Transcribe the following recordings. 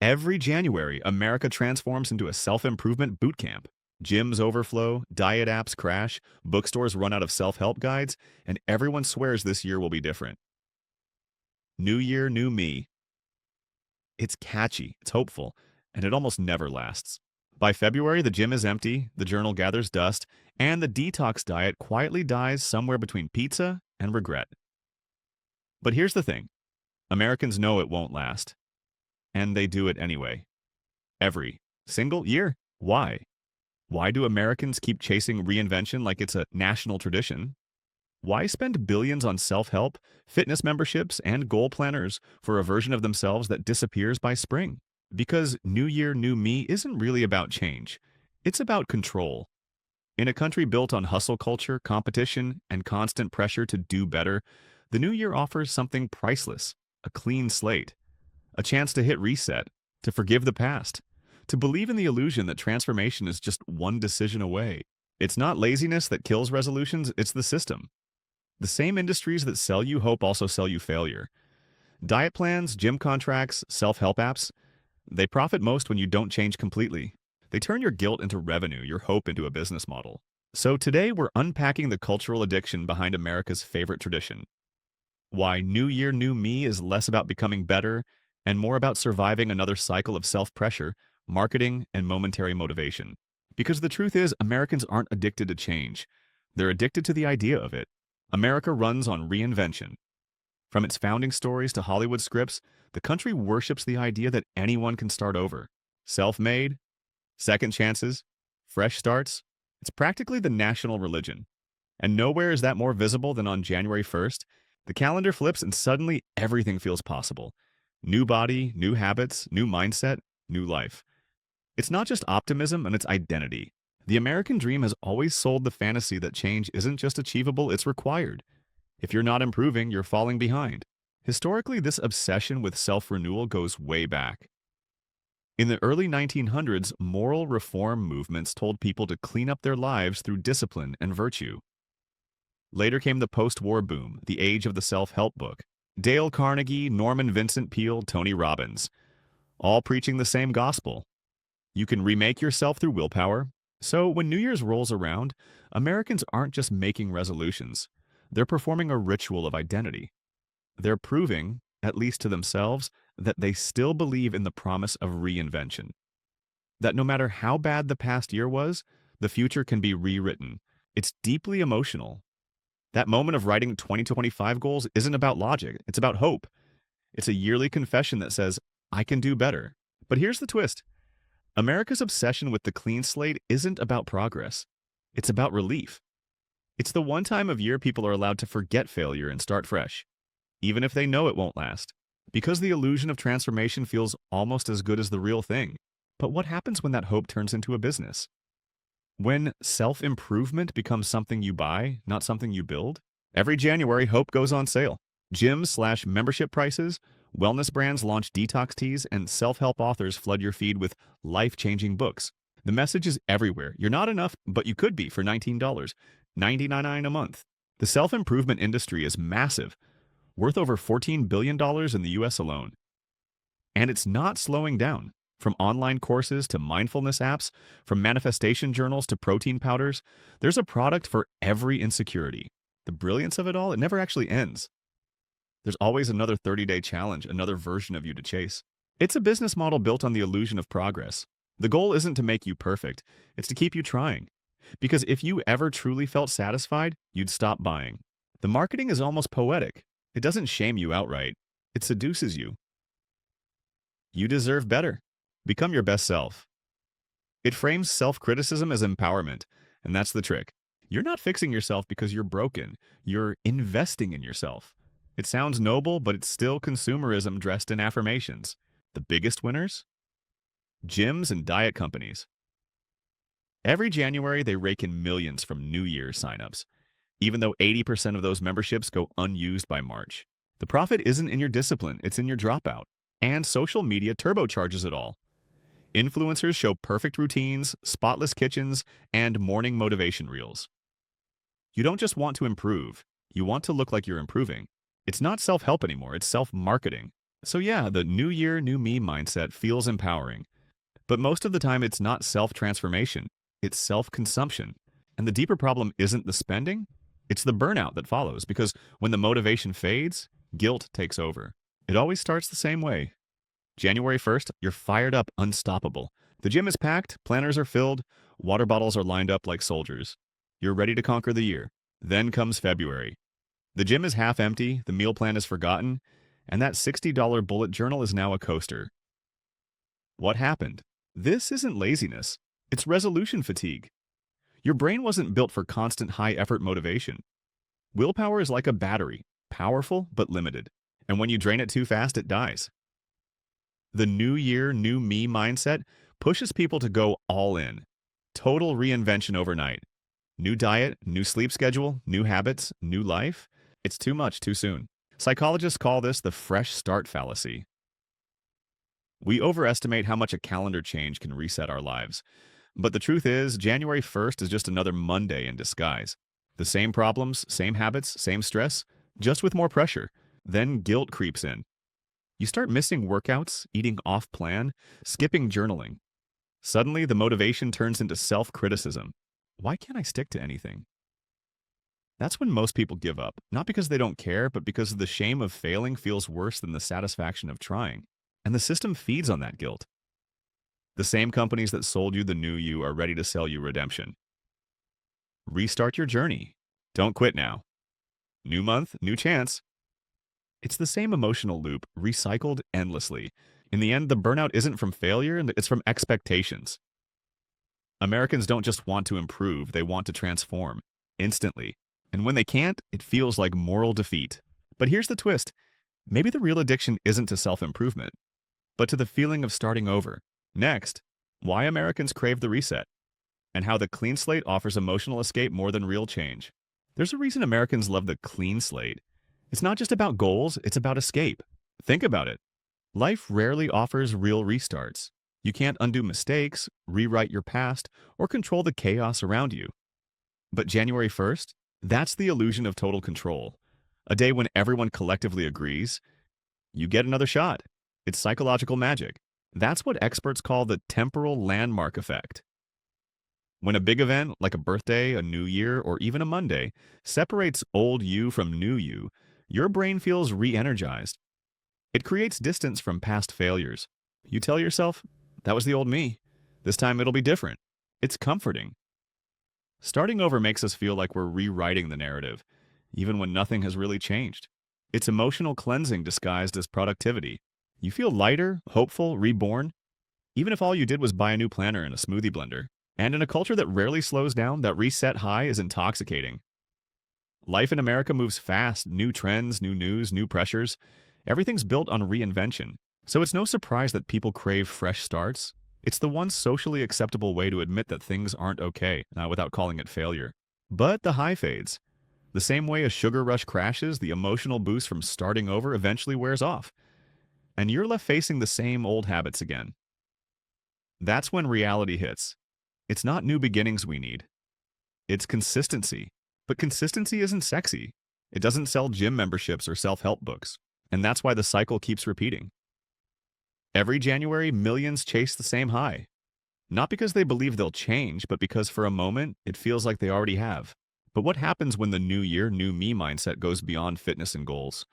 Every January, America transforms into a self-improvement boot camp. Gyms overflow, diet apps crash, bookstores run out of self-help guides, and everyone swears this year will be different. New year, new me. It's catchy, it's hopeful, and it almost never lasts. By February, the gym is empty, the journal gathers dust, and the detox diet quietly dies somewhere between pizza and regret. But here's the thing. Americans know it won't last, and they do it anyway. Every single year. Why? Why do Americans keep chasing reinvention like it's a national tradition? Why spend billions on self-help, fitness memberships, and goal planners for a version of themselves that disappears by spring? Because New Year, New Me isn't really about change. It's about control. In a country built on hustle culture, competition, and constant pressure to do better, the new year offers something priceless, a clean slate, a chance to hit reset, to forgive the past, to believe in the illusion that transformation is just one decision away. It's not laziness that kills resolutions, it's the system. The same industries that sell you hope also sell you failure. Diet plans, gym contracts, self-help apps, they profit most when you don't change completely. They turn your guilt into revenue, your hope into a business model. So today we're unpacking the cultural addiction behind America's favorite tradition. Why New Year, New Me is less about becoming better and more about surviving another cycle of self-pressure, marketing, and momentary motivation. Because the truth is, Americans aren't addicted to change. They're addicted to the idea of it. America runs on reinvention. From its founding stories to Hollywood scripts, the country worships the idea that anyone can start over. Self-made, second chances, fresh starts. It's practically the national religion. And nowhere is that more visible than on January 1st. The calendar flips and suddenly everything feels possible. New body, new habits, new mindset, new life. It's not just optimism and it's identity. The American dream has always sold the fantasy that change isn't just achievable, it's required. If you're not improving, you're falling behind. Historically, this obsession with self-renewal goes way back. In the early 1900s, moral reform movements told people to clean up their lives through discipline and virtue. Later came the post-war boom, the age of the self-help book. Dale Carnegie, Norman Vincent Peale, Tony Robbins, all preaching the same gospel. You can remake yourself through willpower. So when New Year's rolls around, Americans aren't just making resolutions. They're performing a ritual of identity. They're proving, at least to themselves, that they still believe in the promise of reinvention. That no matter how bad the past year was, the future can be rewritten. It's deeply emotional. That moment of writing 2025 goals isn't about logic, it's about hope. It's a yearly confession that says, I can do better. But here's the twist. America's obsession with the clean slate isn't about progress. It's about relief. It's the one time of year people are allowed to forget failure and start fresh, even if they know it won't last, because the illusion of transformation feels almost as good as the real thing. But what happens when that hope turns into a business? When self-improvement becomes something you buy, not something you build? Every January, hope goes on sale. Gyms/membership prices, wellness brands launch detox teas, and self-help authors flood your feed with life-changing books. The message is everywhere. You're not enough, but you could be for $19.99 a month. The self-improvement industry is massive, worth over $14 billion in the US alone. And it's not slowing down. From online courses to mindfulness apps, from manifestation journals to protein powders, there's a product for every insecurity. The brilliance of it all, it never actually ends. There's always another 30-day challenge, another version of you to chase. It's a business model built on the illusion of progress. The goal isn't to make you perfect, it's to keep you trying. Because if you ever truly felt satisfied, you'd stop buying. The marketing is almost poetic. It doesn't shame you outright. It seduces you. You deserve better. Become your best self. It frames self-criticism as empowerment, and that's the trick. You're not fixing yourself because you're broken. You're investing in yourself. It sounds noble, but it's still consumerism dressed in affirmations. The biggest winners? Gyms and diet companies. Every January, they rake in millions from New Year's signups, even though 80% of those memberships go unused by March. The profit isn't in your discipline, it's in your dropout. And social media turbocharges it all. Influencers show perfect routines, spotless kitchens, and morning motivation reels. You don't just want to improve, you want to look like you're improving. It's not self-help anymore, it's self-marketing. So yeah, the new year, new me mindset feels empowering. But most of the time, it's not self-transformation. It's self-consumption. And the deeper problem isn't the spending, it's the burnout that follows, because when the motivation fades, guilt takes over. It always starts the same way. January 1st, you're fired up, unstoppable. The gym is packed, planners are filled, water bottles are lined up like soldiers. You're ready to conquer the year. Then comes February. The gym is half empty, the meal plan is forgotten, and that $60 bullet journal is now a coaster. What happened? This isn't laziness. It's resolution fatigue. Your brain wasn't built for constant high effort motivation. Willpower is like a battery, powerful but limited. And when you drain it too fast, it dies. The new year, new me mindset pushes people to go all in. Total reinvention overnight. New diet, new sleep schedule, new habits, new life. It's too much too soon. Psychologists call this the fresh start fallacy. We overestimate how much a calendar change can reset our lives. But the truth is, January 1st is just another Monday in disguise. The same problems, same habits, same stress, just with more pressure. Then guilt creeps in. You start missing workouts, eating off plan, skipping journaling. Suddenly, the motivation turns into self-criticism. Why can't I stick to anything? That's when most people give up, not because they don't care, but because the shame of failing feels worse than the satisfaction of trying. And the system feeds on that guilt. The same companies that sold you the new you are ready to sell you redemption. Restart your journey. Don't quit now. New month, new chance. It's the same emotional loop, recycled endlessly. In the end, the burnout isn't from failure, it's from expectations. Americans don't just want to improve, they want to transform. Instantly. And when they can't, it feels like moral defeat. But here's the twist. Maybe the real addiction isn't to self-improvement, but to the feeling of starting over. Next, why Americans crave the reset, and how the clean slate offers emotional escape more than real change. There's a reason Americans love the clean slate. It's not just about goals, it's about escape. Think about it. Life rarely offers real restarts. You can't undo mistakes, rewrite your past, or control the chaos around you. But January 1st, that's the illusion of total control. A day when everyone collectively agrees, you get another shot. It's psychological magic. That's what experts call the temporal landmark effect. When a big event, like a birthday, a new year, or even a Monday, separates old you from new you, your brain feels re-energized. It creates distance from past failures. You tell yourself, that was the old me. This time it'll be different. It's comforting. Starting over makes us feel like we're rewriting the narrative, even when nothing has really changed. It's emotional cleansing disguised as productivity. You feel lighter, hopeful, reborn, even if all you did was buy a new planner and a smoothie blender. And in a culture that rarely slows down, that reset high is intoxicating. Life in America moves fast, new trends, new news, new pressures. Everything's built on reinvention. So it's no surprise that people crave fresh starts. It's the one socially acceptable way to admit that things aren't okay, without calling it failure. But the high fades. The same way a sugar rush crashes, the emotional boost from starting over eventually wears off. And you're left facing the same old habits again. That's when reality hits. It's not new beginnings we need. It's consistency. But consistency isn't sexy. It doesn't sell gym memberships or self-help books. And that's why the cycle keeps repeating. Every January, millions chase the same high. Not because they believe they'll change, but because for a moment, it feels like they already have. But what happens when the new year, new me mindset goes beyond fitness and goals?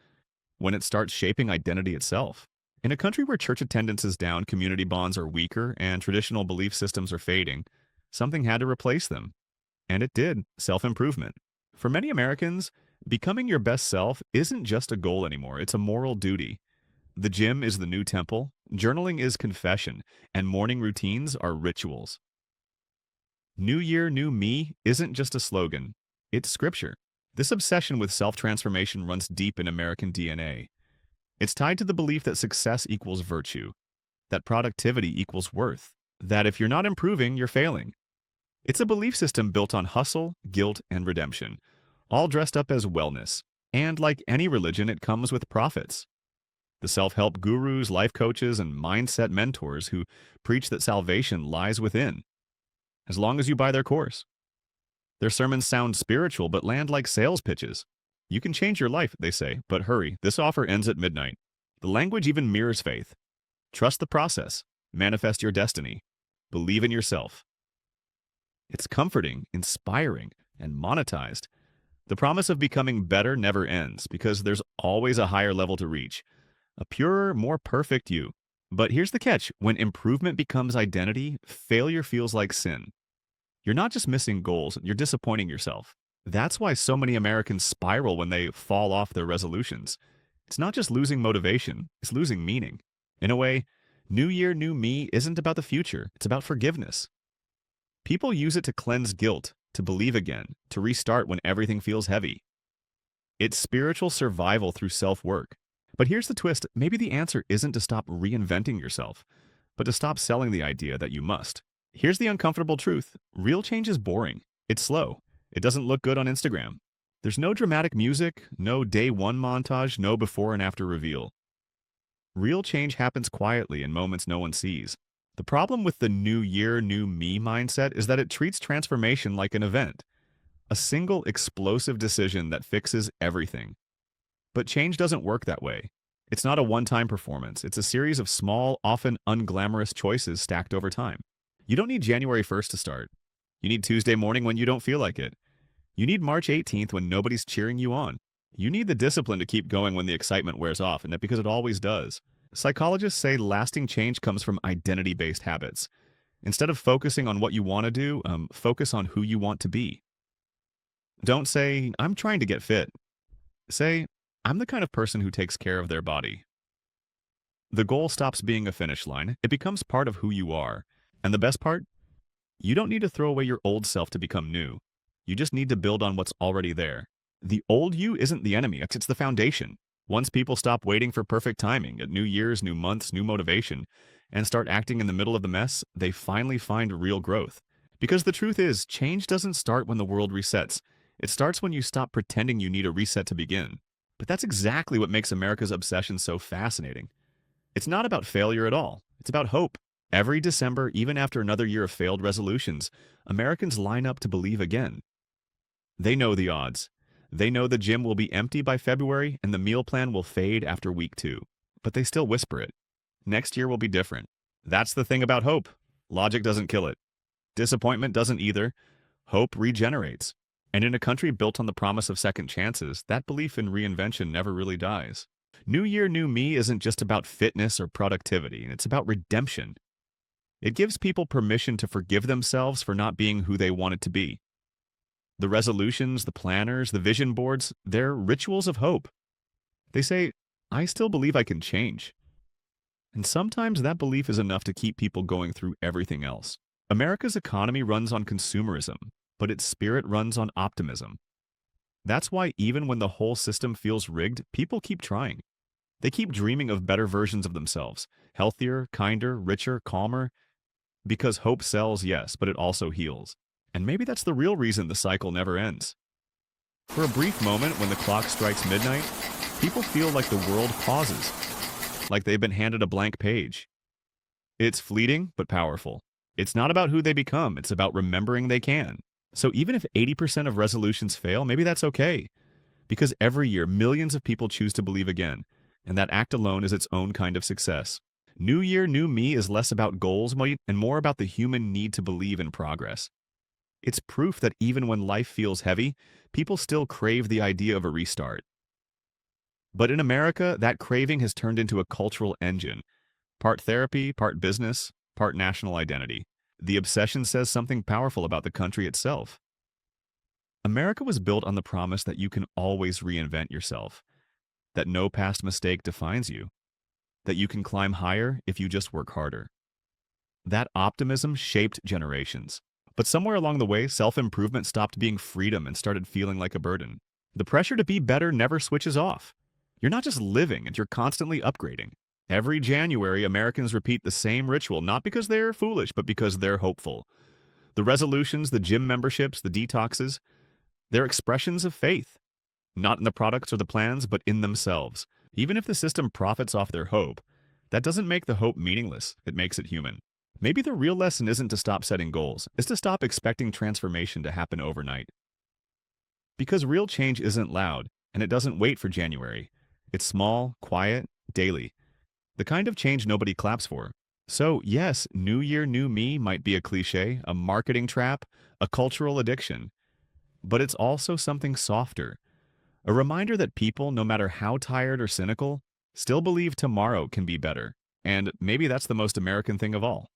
When it starts shaping identity itself? In a country where church attendance is down, community bonds are weaker, and traditional belief systems are fading, something had to replace them. And it did, self-improvement. For many Americans, becoming your best self isn't just a goal anymore, it's a moral duty. The gym is the new temple, journaling is confession, and morning routines are rituals. New Year, New Me isn't just a slogan, it's scripture. This obsession with self-transformation runs deep in American DNA. It's tied to the belief that success equals virtue, that productivity equals worth, that if you're not improving, you're failing. It's a belief system built on hustle, guilt, and redemption, all dressed up as wellness. And like any religion, it comes with prophets. The self-help gurus, life coaches, and mindset mentors who preach that salvation lies within, as long as you buy their course. Their sermons sound spiritual but land like sales pitches. You can change your life, they say, but hurry, this offer ends at midnight. The language even mirrors faith. Trust the process. Manifest your destiny. Believe in yourself. It's comforting, inspiring, and monetized. The promise of becoming better never ends because there's always a higher level to reach, a purer, more perfect you. But here's the catch: when improvement becomes identity, failure feels like sin. You're not just missing goals, you're disappointing yourself. That's why so many Americans spiral when they fall off their resolutions. It's not just losing motivation, it's losing meaning. In a way, New Year, New Me isn't about the future, it's about forgiveness. People use it to cleanse guilt, to believe again, to restart when everything feels heavy. It's spiritual survival through self-work. But here's the twist: maybe the answer isn't to stop reinventing yourself, but to stop selling the idea that you must. Here's the uncomfortable truth: real change is boring. It's slow. It doesn't look good on Instagram. There's no dramatic music, no day one montage, no before and after reveal. Real change happens quietly in moments no one sees. The problem with the New Year, New Me mindset is that it treats transformation like an event, a single explosive decision that fixes everything. But change doesn't work that way. It's not a one-time performance. It's a series of small, often unglamorous choices stacked over time. You don't need January 1st to start. You need Tuesday morning when you don't feel like it. You need March 18th when nobody's cheering you on. You need the discipline to keep going when the excitement wears off, and that because it always does. Psychologists say lasting change comes from identity-based habits. Instead of focusing on what you want to do, focus on who you want to be. Don't say, "I'm trying to get fit." Say, "I'm the kind of person who takes care of their body." The goal stops being a finish line. It becomes part of who you are. And the best part? You don't need to throw away your old self to become new. You just need to build on what's already there. The old you isn't the enemy, it's the foundation. Once people stop waiting for perfect timing at New Year's, new months, new motivation, and start acting in the middle of the mess, they finally find real growth. Because the truth is, change doesn't start when the world resets. It starts when you stop pretending you need a reset to begin. But that's exactly what makes America's obsession so fascinating. It's not about failure at all. It's about hope. Every December, even after another year of failed resolutions, Americans line up to believe again. They know the odds. They know the gym will be empty by February and the meal plan will fade after week 2. But they still whisper it. Next year will be different. That's the thing about hope. Logic doesn't kill it. Disappointment doesn't either. Hope regenerates. And in a country built on the promise of second chances, that belief in reinvention never really dies. New Year, New Me isn't just about fitness or productivity. It's about redemption. It gives people permission to forgive themselves for not being who they wanted to be. The resolutions, the planners, the vision boards, they're rituals of hope. They say, "I still believe I can change." And sometimes that belief is enough to keep people going through everything else. America's economy runs on consumerism, but its spirit runs on optimism. That's why even when the whole system feels rigged, people keep trying. They keep dreaming of better versions of themselves, healthier, kinder, richer, calmer, because hope sells, yes, but it also heals. And maybe that's the real reason the cycle never ends. For a brief moment, when the clock strikes midnight, people feel like the world pauses, like they've been handed a blank page. It's fleeting, but powerful. It's not about who they become, it's about remembering they can. So even if 80% of resolutions fail, maybe that's okay. Because every year, millions of people choose to believe again, and that act alone is its own kind of success. New Year, New Me is less about goals and more about the human need to believe in progress. It's proof that even when life feels heavy, people still crave the idea of a restart. But in America, that craving has turned into a cultural engine. Part therapy, part business, part national identity. The obsession says something powerful about the country itself. America was built on the promise that you can always reinvent yourself, that no past mistake defines you, that you can climb higher if you just work harder. That optimism shaped generations. But somewhere along the way, self-improvement stopped being freedom and started feeling like a burden. The pressure to be better never switches off. You're not just living, and you're constantly upgrading. Every January, Americans repeat the same ritual, not because they're foolish, but because they're hopeful. The resolutions, the gym memberships, the detoxes, they're expressions of faith. Not in the products or the plans, but in themselves. Even if the system profits off their hope, that doesn't make the hope meaningless, it makes it human. Maybe the real lesson isn't to stop setting goals, it's to stop expecting transformation to happen overnight. Because real change isn't loud, and it doesn't wait for January. It's small, quiet, daily. The kind of change nobody claps for. So, yes, New Year, New Me might be a cliche, a marketing trap, a cultural addiction, but it's also something softer. A reminder that people, no matter how tired or cynical, still believe tomorrow can be better. And maybe that's the most American thing of all.